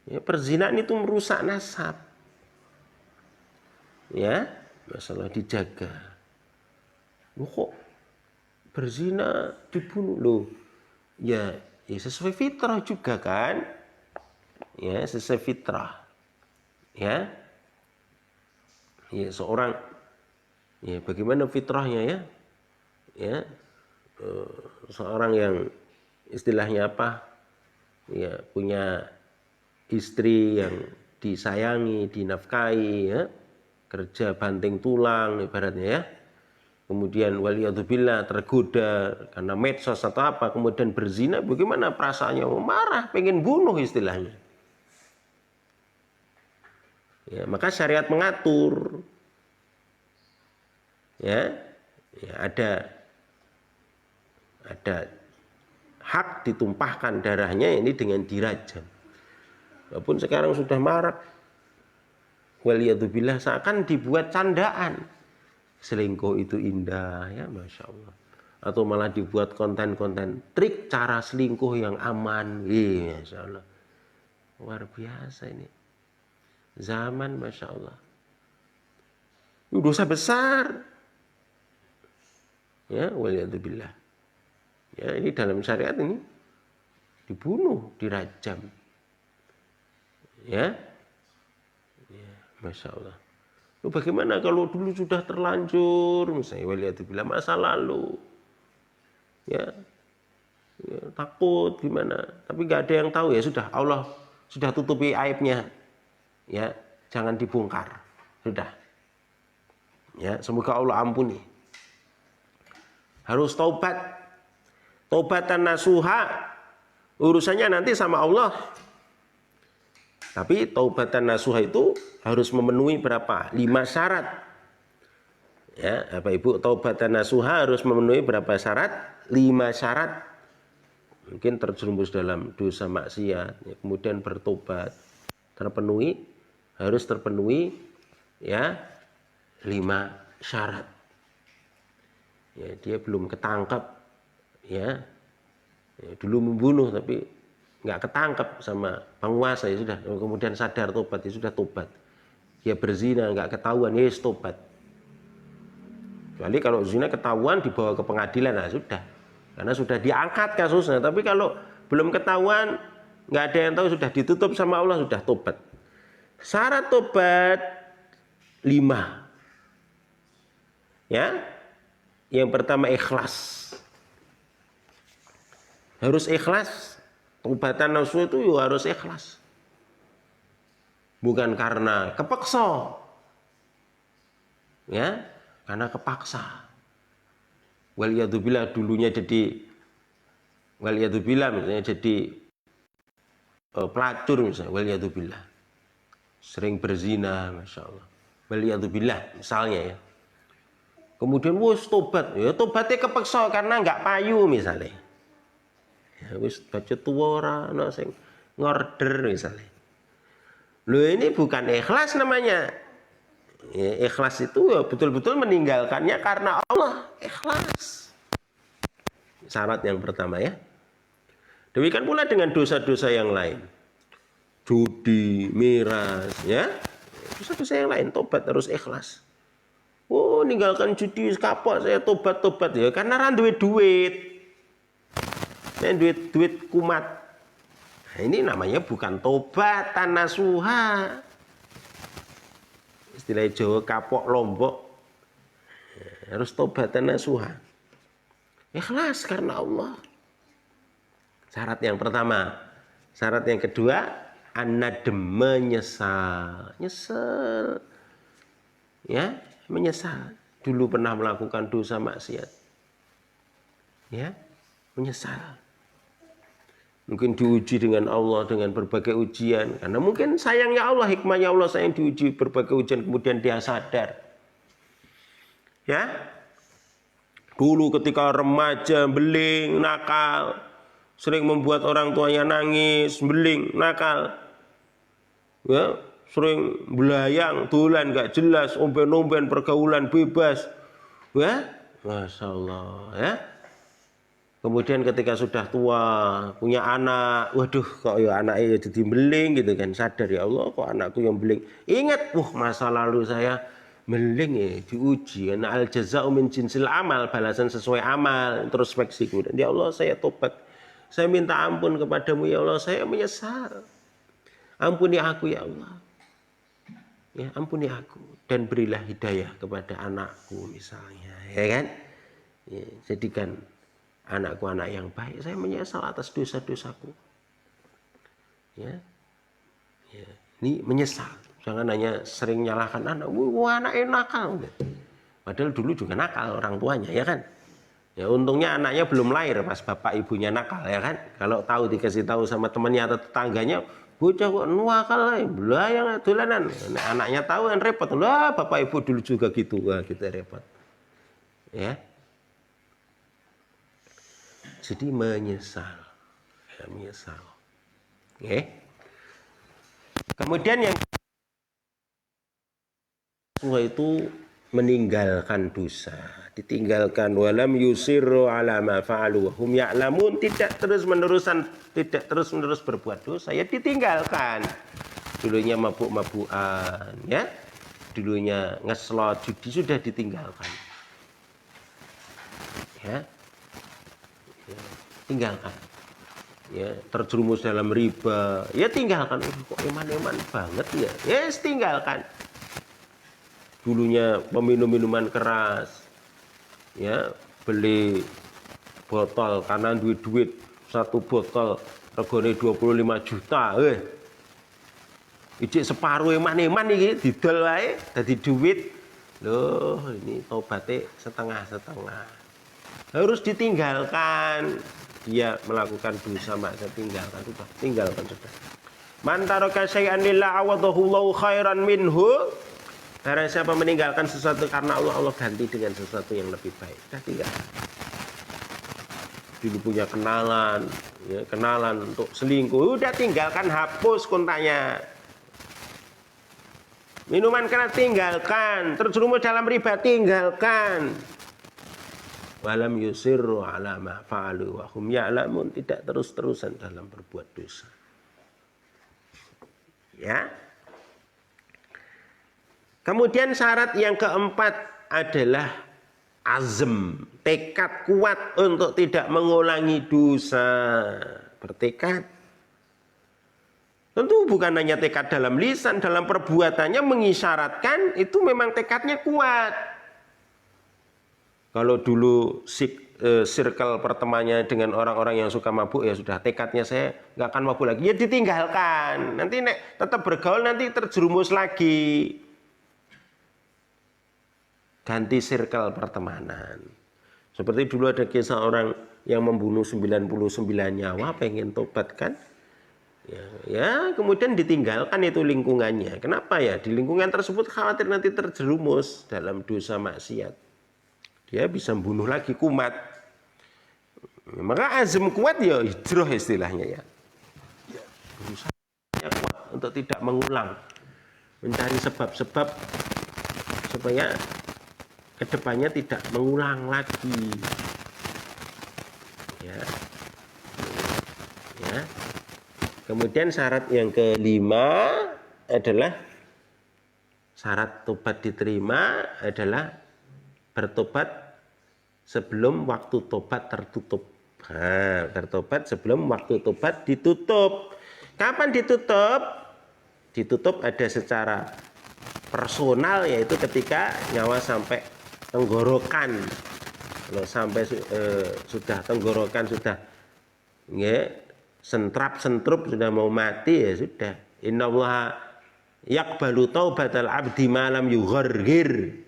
Ya, perzinaan itu merusak nasab. Ya, masalah dijaga. Loh, kok berzina dibunuh loh? Ya, sesuai fitrah juga kan? Ya, sesuai fitrah. Ya, seorang, ya bagaimana fitrahnya ya? Ya, seorang yang istilahnya apa? Ya, punya istri yang disayangi, dinafkahi, ya, kerja banting tulang ibaratnya ya. Kemudian waliyadzubillah tergoda karena medsos atau apa, kemudian berzina, bagaimana perasaannya? Marah, pengen bunuh istilahnya. Ya, maka syariat mengatur. Ya, ada hak ditumpahkan darahnya ini dengan dirajam. Walaupun sekarang sudah marak, waliyadzubillah, seakan dibuat candaan. Selingkuh itu indah, ya Masya Allah. Atau malah dibuat konten-konten trik cara selingkuh yang aman. Masya Allah. Luar biasa ini. Zaman Masya Allah. Ini dosa besar. Ya, waliyadzubillah. Ya, ini dalam syariat ini dibunuh, dirajam. Ya. Masya Allah. Lu bagaimana kalau dulu sudah terlanjur, misalnya waliyadzubillah masa lalu, ya, takut gimana? Tapi nggak ada yang tahu, ya sudah, Allah sudah tutupi aibnya, ya, jangan dibongkar, sudah, ya, semoga Allah ampuni. Harus taubat, taubatan nasuha, urusannya nanti sama Allah. Tapi taubatan nasuha itu harus memenuhi berapa? 5 syarat. Ya, Bapak Ibu, taubatan nasuha harus memenuhi berapa syarat? 5 syarat. Mungkin terjerumus dalam dosa maksiat, ya, kemudian bertobat. Harus terpenuhi ya 5 syarat. Ya, dia belum ketangkap, ya dulu membunuh tapi nggak ketangkep sama penguasa, ya sudah, kemudian sadar tobat, ya sudah tobat. Dia berzina nggak ketahuan, ya tobat. Kecuali kalau zina ketahuan dibawa ke pengadilan, nah sudah, karena sudah diangkat kasusnya. Tapi kalau belum ketahuan, nggak ada yang tahu, sudah ditutup sama Allah, sudah tobat. Syarat tobat 5. Ya, yang pertama ikhlas. Harus ikhlas. Taubatan nasuha itu harus ikhlas. Bukan karena kepaksa. Ya, karena kepaksa. Waliyadzubillah dulunya jadi misalnya jadi pelacur misalnya, waliyadzubillah. Sering berzina, Masya Allah. Waliyadzubillah misalnya ya. Kemudian wis tobat, ya tobatnya kepaksa karena nggak payu misalnya. Ya wis baca tuwa ora ana sing ngorder misalnya. Loh, ini bukan ikhlas namanya. Ya, ikhlas itu ya betul-betul meninggalkannya karena Allah, ikhlas. Syarat yang pertama ya. Demikian pula dengan dosa-dosa yang lain. Judi, miras, ya. Dosa-dosa yang lain tobat harus ikhlas. Oh, ninggalkan judi kapok saya tobat ya karena ra duwe duit. Nek duit kumat. Nah, ini namanya bukan taubatan nasuha. Istilah Jawa kapok lombok. Harus taubatan nasuha. Ikhlas karena Allah. Syarat yang pertama. Syarat yang kedua, an-nadm, menyesal. Nyesel. Ya, menyesal. Dulu pernah melakukan dosa maksiat. Ya, menyesal. Mungkin diuji dengan Allah dengan berbagai ujian. Karena mungkin sayangnya Allah, hikmahnya Allah sayang diuji berbagai ujian kemudian dia sadar. Ya. Dulu ketika remaja beling, nakal, sering membuat orang tuanya nangis, beling, nakal. Ya, sering belayang, dolan gak jelas, omben-omben pergaulan bebas. Ya, Masya Allah, ya. Kemudian ketika sudah tua, punya anak, waduh kok ya anaknya jadi beling gitu kan, sadar ya Allah kok anakku yang beling. Ingat, masa lalu saya beling ya, diuji. Karena al jaza'u min jinsil amal, balasan sesuai amal, introspeksi. Kemudian ya Allah saya tobat, saya minta ampun kepadamu ya Allah, saya menyesal. Ampuni aku ya Allah. Ya, ampuni aku dan berilah hidayah kepada anakku misalnya, ya kan? Ya, jadikan anakku anak yang baik. Saya menyesal atas dosa-dosaku. Ya. Ya. Ini menyesal. Jangan hanya sering nyalahkan anak. Wah, anaknya nakal. Padahal dulu juga nakal orang tuanya, ya kan? Ya, untungnya anaknya belum lahir pas bapak ibunya nakal, ya kan? Kalau tahu dikasih tahu sama temannya atau tetangganya, bocah kok nakal, belayang dolanan. Anaknya tahu kan repot. Lah, bapak ibu dulu juga gitu. Wah, gitu repot. Ya. Jadi menyesal. Ya, menyesal. Oke. Kemudian yang kedua itu meninggalkan dosa, ditinggalkan walam yusiru ala ma fa'alu hum ya'lamun, tidak terus-menerus berbuat dosa, ya ditinggalkan. Dulunya mabuk-mabukan, ya. Dulunya ngeslot, judi sudah ditinggalkan. Ya. Ya, tinggalkan. Ya, terjerumus dalam riba, ya tinggalkan. Kok eman-eman banget ya. Yes, tinggalkan. Dulunya peminum minuman keras, ya, beli botol karena duit satu botol regane 25 juta, ijik separuh eman-eman iki didol wae dadi duit. Loh, ini tobatnya setengah-setengah. Harus ditinggalkan. Dia melakukan dosa, maksiat, tinggalkan sudah. Man taraka syai'an lillah awadahu Allahu khairan minhu. Barang siapa meninggalkan sesuatu karena Allah, Allah ganti dengan sesuatu yang lebih baik. Sudah tinggalkan. Dulu punya kenalan, ya, kenalan untuk selingkuh, udah tinggalkan, hapus kontaknya. Minuman keras tinggalkan, terjerumus dalam riba tinggalkan. Walam yusirru ala ma fa'alu wa hum ya'lamun, tidak terus-terusan dalam berbuat dosa. Ya. Kemudian syarat yang keempat adalah azm, tekad kuat untuk tidak mengulangi dosa. Bertekad. Tentu bukan hanya tekad dalam lisan, dalam perbuatannya mengisyaratkan itu memang tekadnya kuat. Kalau dulu circle pertemanannya dengan orang-orang yang suka mabuk, ya sudah tekadnya saya nggak akan mabuk lagi, ya ditinggalkan. Nanti tetap bergaul, nanti terjerumus lagi. Ganti circle pertemanan. Seperti dulu ada kisah orang yang membunuh 99 nyawa, pengen tobat kan? Ya, kemudian ditinggalkan itu lingkungannya. Kenapa ya? Di lingkungan tersebut khawatir nanti terjerumus dalam dosa maksiat. Dia bisa membunuh lagi, kumat. Maka azam kuat ya hijrah istilahnya ya. Berusaha kuat untuk tidak mengulang. Mencari sebab-sebab supaya kedepannya tidak mengulang lagi. Ya. Ya. Kemudian syarat yang kelima adalah syarat tobat diterima adalah bertobat sebelum waktu tobat tertutup. Nah, bertobat sebelum waktu tobat ditutup. Kapan ditutup? Ditutup ada secara personal, yaitu ketika nyawa sampai tenggorokan. Kalau sampai sudah tenggorokan, sudah sentrap-sentrup, sudah mau mati, ya sudah. Innallaha yaqbalu taubatal abdi ma lam yughargir.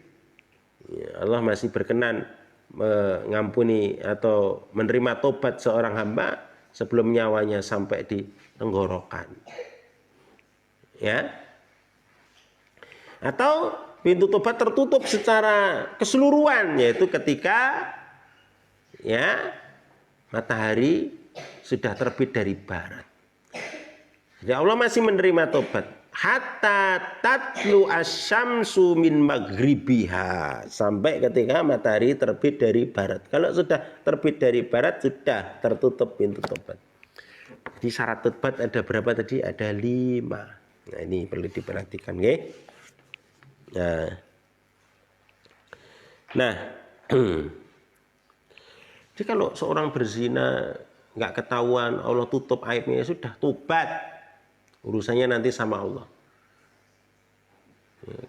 Ya, Allah masih berkenan mengampuni atau menerima tobat seorang hamba sebelum nyawanya sampai di tenggorokan. Ya. Atau pintu tobat tertutup secara keseluruhan, yaitu ketika ya matahari sudah terbit dari barat. Jadi Allah masih menerima tobat hatta tatlu asyamsu min maghribiha, sampai ketika matahari terbit dari barat. Kalau sudah terbit dari barat sudah tertutup pintu tobat. Jadi syarat tobat ada berapa tadi? Ada 5. Nah, ini perlu diperhatikan, nggih. Nah, jadi kalau seorang berzina nggak ketahuan, Allah tutup aibnya, sudah tobat, urusannya nanti sama Allah.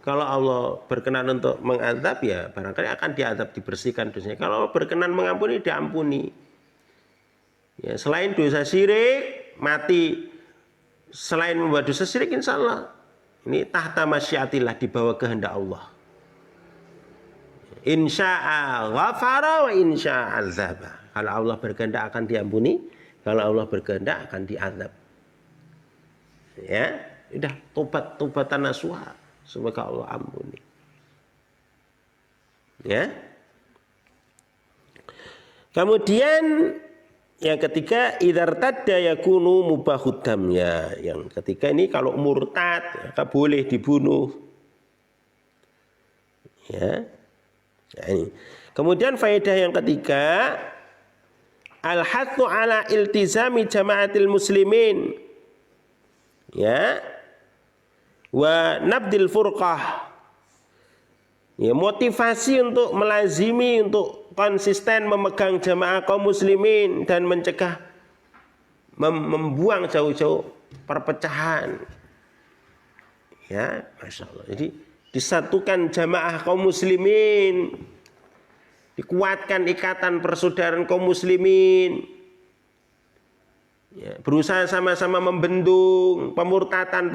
Kalau Allah berkenan untuk mengadab, ya barangkali akan diadab, dibersihkan dosanya. Kalau Allah berkenan mengampuni, diampuni. Ya, selain dosa syirik, mati selain membuat dosa syirik, insya Allah ini tahta masyiatillah, di bawah kehendak Allah. Insya'a ghafara wa insya'a azaba. Kalau Allah berkehendak akan diampuni, kalau Allah berkehendak akan diazab. Ya, sudah tobatan nasuha, semoga Allah ampuni. Ya. Kemudian yang ketiga, idzartadda yakunu mubahud dam, ya. Yang ketiga ini kalau murtad maka boleh dibunuh. Ya. Nah, ini. Kemudian faedah yang ketiga, al-hathu ala iltizami jama'atil muslimin. Ya. Wa nabdil furqah. Ya, motivasi untuk melazimi, untuk konsisten memegang jamaah kaum muslimin dan mencegah membuang jauh-jauh perpecahan. Ya, Masya Allah. Jadi disatukan jamaah kaum muslimin, dikuatkan ikatan persaudaraan kaum muslimin. Ya, berusaha sama-sama membendung pemurtadan,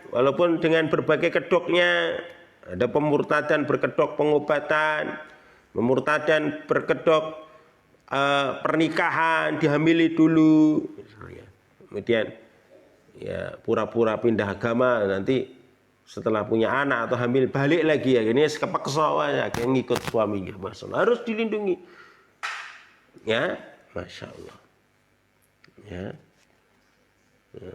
walaupun dengan berbagai kedoknya. Ada pemurtadan berkedok pengobatan, pemurtadan berkedok pernikahan, dihamili dulu, kemudian ya pura-pura pindah agama, nanti setelah punya anak atau hamil balik lagi, ya ini kepeksa ya, kayak ngikut suaminya. Masya Allah, harus dilindungi. Ya, Masya Allah. Ya.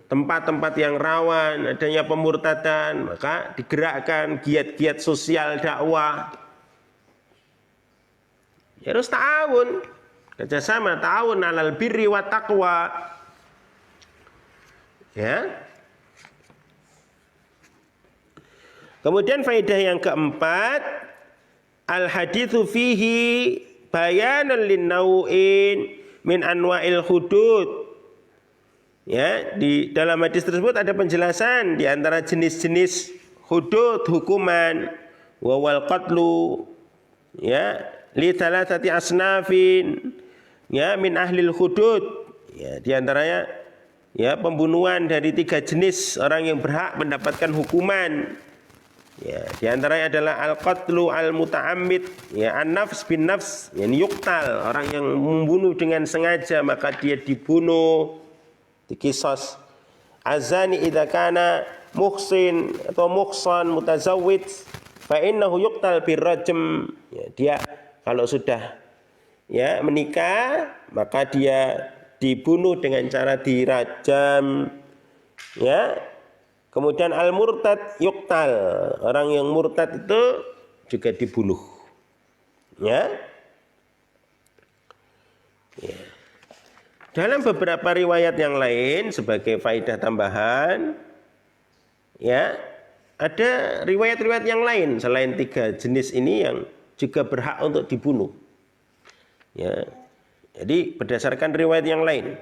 Tempat-tempat yang rawan adanya pemurtadan, maka digerakkan giat-giat sosial dakwah. Ya, harus ta'awun, kerjasama, ta'awun alal birri wa taqwa. Ya. Kemudian faedah yang keempat, al haditsu fihi bayanan lin nau'in min anwa'il hudud. Ya, di dalam hadis tersebut ada penjelasan di antara jenis-jenis hudud, hukuman, wal qatlu, ya, li thalathati asnafin, ya, min ahlil hudud. Ya, di antaranya ya pembunuhan dari 3 jenis orang yang berhak mendapatkan hukuman. Ya, di antaranya adalah al-qatlu al-muta'ammid, ya, an-nafs bin nafs, yani yuqtal, orang yang membunuh dengan sengaja maka dia dibunuh, dikisos. Azani idza kana muhsin atau muhsan mutazawwid fa innahu yuqtal birrajm. Ya, dia kalau sudah ya menikah maka dia dibunuh dengan cara dirajam. Ya. Kemudian al-murtad yuqtal, orang yang murtad itu juga dibunuh. Ya. Ya. Dalam beberapa riwayat yang lain sebagai faedah tambahan, ya, ada riwayat-riwayat yang lain selain 3 jenis ini yang juga berhak untuk dibunuh. Ya. Jadi berdasarkan riwayat yang lain.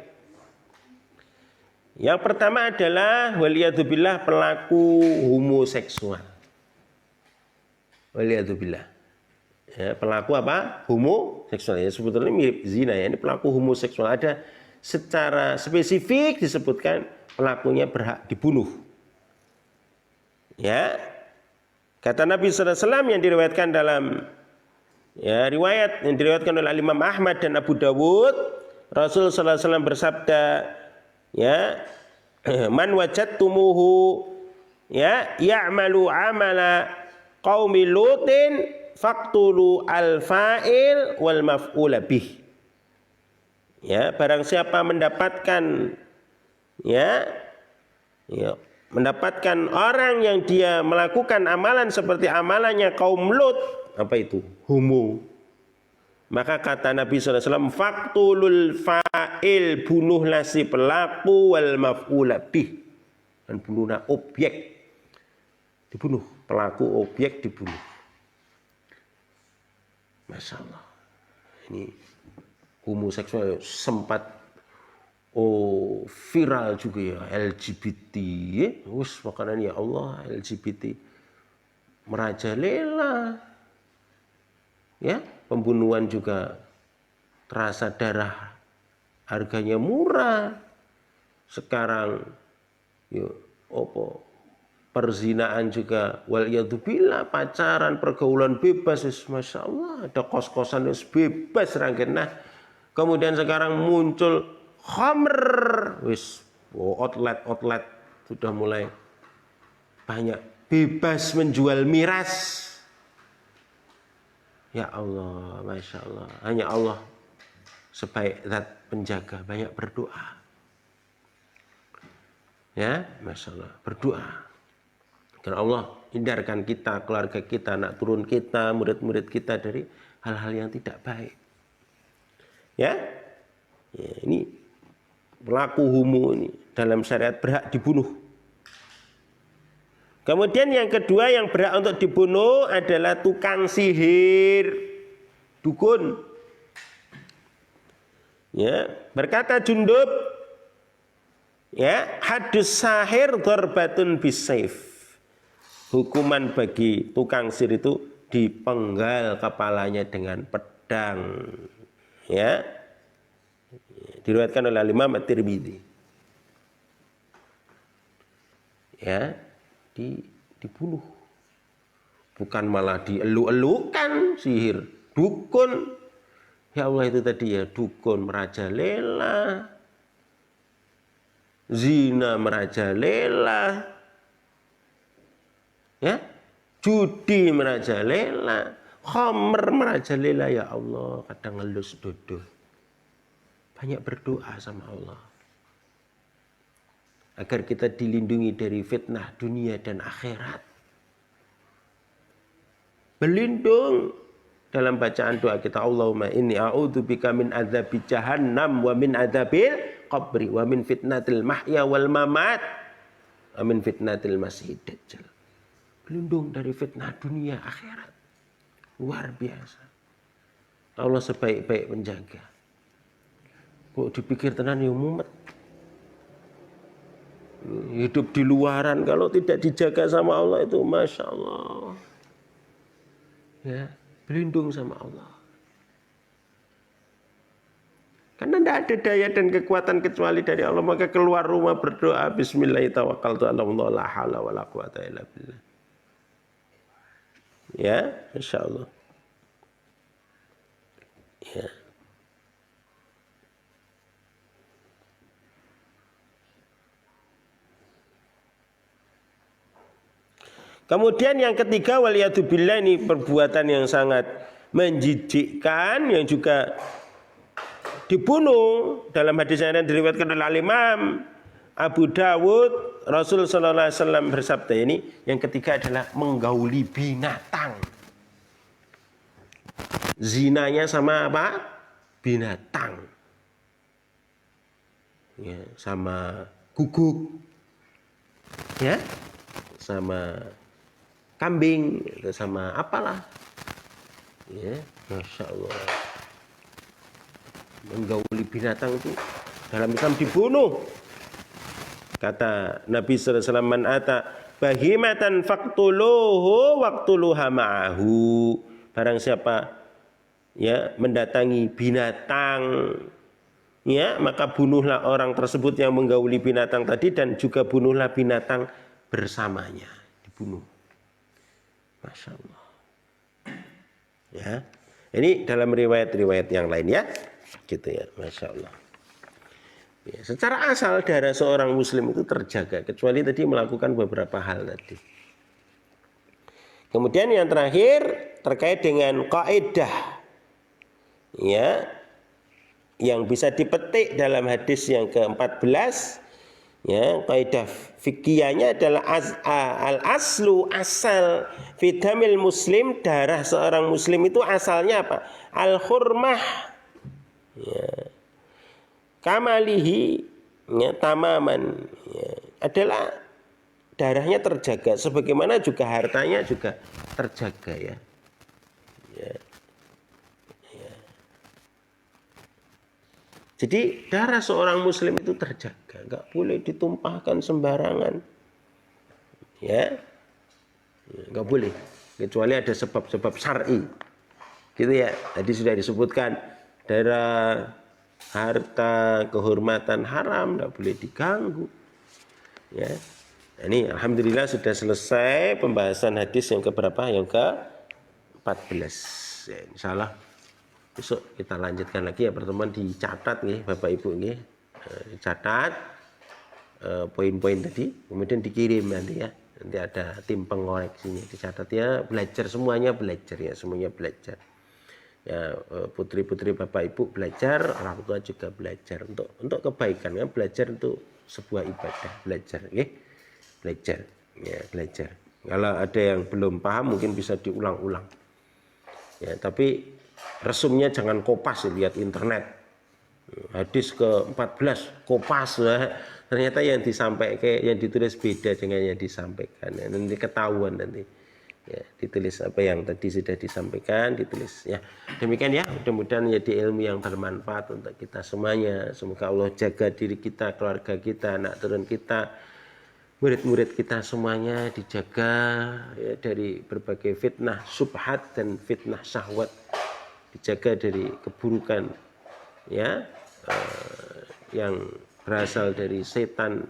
Yang pertama adalah waliyadzubillah, pelaku homoseksual. Waliyadzubillah. Ya, pelaku apa? Homoseksual. Ya, sebetulnya mirip zina ya. Ini pelaku homoseksual. Ada secara spesifik disebutkan pelakunya berhak dibunuh. Ya. Kata Nabi sallallahu alaihi wasallam yang diriwayatkan dalam ya riwayat yang diriwayatkan oleh Imam Ahmad dan Abu Dawud, Rasul sallallahu alaihi wasallam bersabda, ya, man wajadtumuhu ya ya'malu amala qaumi lutin faqtulu al-fa'il wal maf'ula bih. Ya, barang siapa mendapatkan mendapatkan orang yang dia melakukan amalan seperti amalannya kaum Lut, apa itu? Homo. Maka kata Nabi SAW, faktulul fa'il, bunuhlah si pelaku, wal maf'ula bih, dan bunuhlah objek, dibunuh, pelaku objek dibunuh. Masya Allah, ini homoseksual sempat viral juga ya, LGBT, makanan ya Allah, LGBT merajalela, ya, pembunuhan juga terasa darah, harganya murah. Sekarang perzinaan juga, waliyadzubillah, pacaran, pergaulan bebas, masya Allah, ada kos-kosan bebas rangkaian. Nah, kemudian sekarang muncul khamr, outlet sudah mulai banyak bebas menjual miras. Ya Allah, masya Allah, hanya Allah sebaik zat penjaga, banyak berdoa. Ya, masya Allah, berdoa. Karena Allah hindarkan kita, keluarga kita, anak turun kita, murid-murid kita dari hal-hal yang tidak baik. Ya, ini pelaku homo ini dalam syariat berhak dibunuh. Kemudian yang kedua yang berhak untuk dibunuh adalah tukang sihir, dukun. Ya, berkata Jundub, ya, hadus sahir darbatun bisayf. Hukuman bagi tukang sihir itu dipenggal kepalanya dengan pedang. Ya, diriwayatkan oleh Imam At-Tirmidzi. Ya, dibunuh. Bukan malah dielu-elukan sihir, dukun. Ya Allah, itu tadi ya, dukun merajalela, zina merajalela, ya, judi merajalela, khamr merajalela. Ya Allah, kadang ngelus dodol. Banyak berdoa sama Allah agar kita dilindungi dari fitnah dunia dan akhirat. Berlindung dalam bacaan doa kita, Allahumma inni a'udzubika min adzabi jahannam wa min adzabil qabri wa min fitnatil mahya wal mamat wa min fitnatil masiihid dajjal. Berlindung dari fitnah dunia akhirat. Luar biasa. Allah sebaik-baik penjaga. Kok dipikir tenan ya mumet. Hidup di luaran kalau tidak dijaga sama Allah itu masya Allah. Ya, berlindung sama Allah. Karena tidak ada daya dan kekuatan kecuali dari Allah, maka keluar rumah berdoa bismillahirrahmanirrahim, la haula wala quwata illa billah. Ya, masya Allah. Ya. Kemudian yang ketiga, waliyadzubillah, ini perbuatan yang sangat menjijikkan yang juga dibunuh. Dalam hadis yang diriwayatkan oleh Imam Abu Dawud, Rasul sallallahu alaihi wasallam bersabda, ini yang ketiga adalah menggauli binatang. Zinanya sama apa? Binatang. Ya, sama guguk. Ya, sama kambing, sama apalah, ya, masya Allah. Menggauli binatang itu dalam Islam dibunuh. Kata Nabi sallallahu alaihi wasallam, man ata bahimatan faqtuluhu waqtuluha ma'ahu. Barang siapa ya mendatangi binatang, ya, maka bunuhlah orang tersebut yang menggauli binatang tadi, dan juga bunuhlah binatang bersamanya. Dibunuh. Masya Allah. Ya, ini dalam riwayat-riwayat yang lain ya. Gitu ya, Masya Allah. Ya, secara asal darah seorang muslim itu terjaga, kecuali tadi melakukan beberapa hal tadi. Kemudian yang terakhir terkait dengan kaidah ya yang bisa dipetik dalam hadis yang ke-14 ya, kaidah fikihnya adalah al aslu, asal fidamil muslim, darah seorang muslim itu asalnya apa? Al hurmah ya, kamalihi ya, tamaman ya, adalah darahnya terjaga, sebagaimana juga hartanya juga terjaga ya. Ya. Ya. Jadi darah seorang muslim itu terjaga, nggak boleh ditumpahkan sembarangan, ya, nggak boleh, kecuali ada sebab-sebab syar'i, gitu ya. Tadi sudah disebutkan darah, harta, kehormatan haram, nggak boleh diganggu, ya. Nah, ini alhamdulillah sudah selesai pembahasan hadis yang keberapa? Yang ke-14. Ya, insyaallah besok kita lanjutkan lagi ya pertemuan, dicatat nih Bapak Ibu nih. Dicatat poin-poin tadi, kemudian dikirim nanti ya. Nanti ada tim pengoreksinya, dicatat ya, belajar semuanya, belajar ya, semuanya belajar. Ya, putri-putri Bapak Ibu belajar, orang tua juga belajar untuk kebaikan ya, belajar untuk sebuah ibadah, belajar nggih. Belajar ya, belajar. Kalau ada yang belum paham mungkin bisa diulang-ulang ya, tapi resumnya jangan kopas, lihat internet hadis ke-14 kopas ya. Ternyata yang disampaikan, yang ditulis beda dengan yang disampaikan ya. Nanti ketahuan nanti ya, ditulis apa yang tadi sudah disampaikan, ditulis ya. Demikian ya, mudah-mudahan menjadi ilmu yang bermanfaat untuk kita semuanya. Semoga Allah jaga diri kita, keluarga kita, anak turun kita, murid-murid kita semuanya dijaga ya, dari berbagai fitnah subhat dan fitnah syahwat, dijaga dari keburukan ya, yang berasal dari setan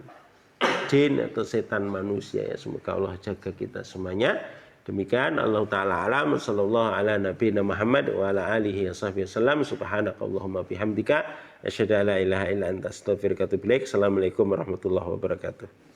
jin atau setan manusia ya. Semoga Allah jaga kita semuanya. Demikian, Allah taala alam, sallallahu ala nabiyina Muhammad wa ala alihi wasallam. Subhanakallahumma bihamdika asyhadu an la ilaha illa anta astaghfiruka wa atubu ilaik. Assalamualaikum warahmatullahi wabarakatuh.